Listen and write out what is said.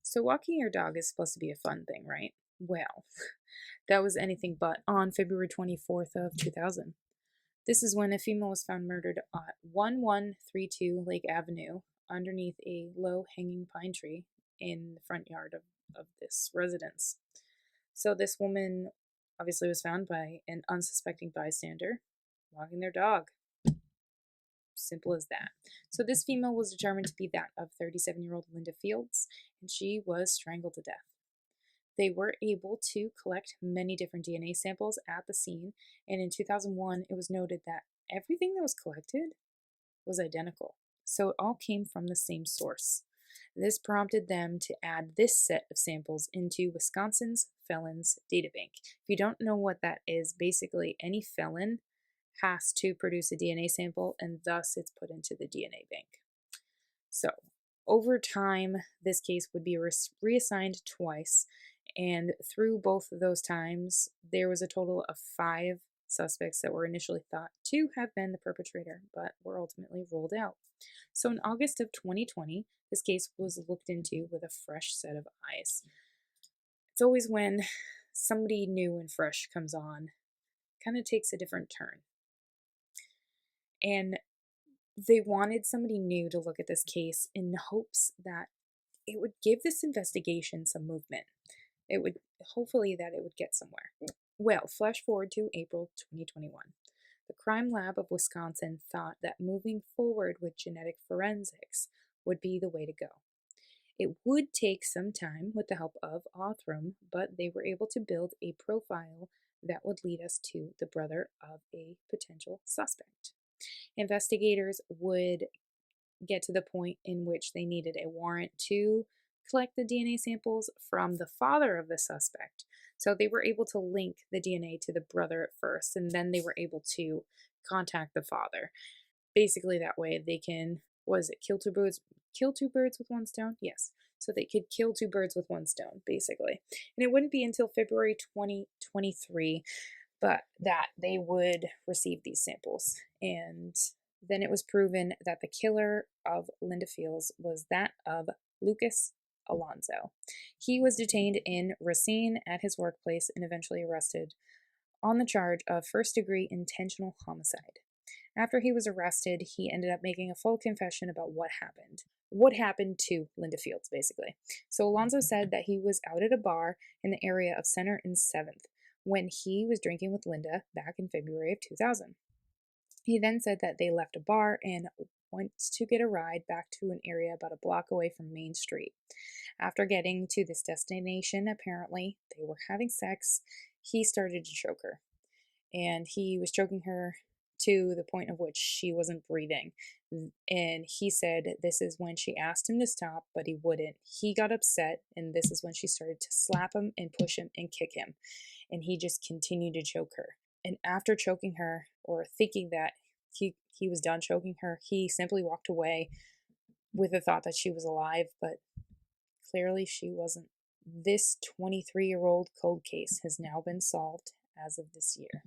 So walking your dog is supposed to be a fun thing, right? Well, that was anything but on February 24th of 2000. This is when a female was found murdered at 1132 Lake Avenue underneath a low-hanging pine tree in the front yard of this residence. So this woman obviously was found by an unsuspecting bystander walking their dog. Simple as that. So this female was determined to be that of 37-year-old Linda Fields, and she was strangled to death. They were able to collect many different DNA samples at the scene, and in 2001, it was noted that everything that was collected was identical. So it all came from the same source. This prompted them to add this set of samples into Wisconsin's Felons Data Bank. If you don't know what that is, basically any felon has to produce a DNA sample, and thus it's put into the DNA bank. So over time, this case would be reassigned twice, and through both of those times, there was a total of 5 suspects that were initially thought to have been the perpetrator, but were ultimately ruled out. So in August of 2020, this case was looked into with a fresh set of eyes. It's always when somebody new and fresh comes on, kind of takes a different turn. And they wanted somebody new to look at this case in hopes that it would give this investigation some movement. It would hopefully that it would get somewhere. Well, flash forward to April 2021. The crime lab of Wisconsin thought that moving forward with genetic forensics would be the way to go. It would take some time with the help of Othram, but they were able to build a profile that would lead us to the brother of a potential suspect. Investigators would get to the point in which they needed a warrant to collect the DNA samples from the father of the suspect. So they were able to link the DNA to the brother at first, and then they were able to contact the father. Basically, that way they can, kill two birds with one stone? Yes. So they could kill two birds with one stone, basically. And it wouldn't be until February 2023 but that they would receive these samples. And then it was proven that the killer of Linda Fields was that of Lucas Alonso. He was detained in Racine at his workplace and eventually arrested on the charge of first-degree intentional homicide. After he was arrested, he ended up making a full confession about what happened. What happened to Linda Fields, basically. So Alonso said that he was out at a bar in the area of Center and 7th when he was drinking with Linda back in February of 2000. He then said that they left a bar and went to get a ride back to an area about a block away from Main Street. After getting to this destination, apparently they were having sex. He started to choke her, and he was choking her to the point of which she wasn't breathing. And he said this is when she asked him to stop, but he wouldn't. He got upset, and this is when she started to slap him and push him and kick him. And he just continued to choke her. And after choking her, or thinking that he was done choking her, he simply walked away with the thought that she was alive, but clearly she wasn't. This 23-year-old cold case has now been solved as of this year.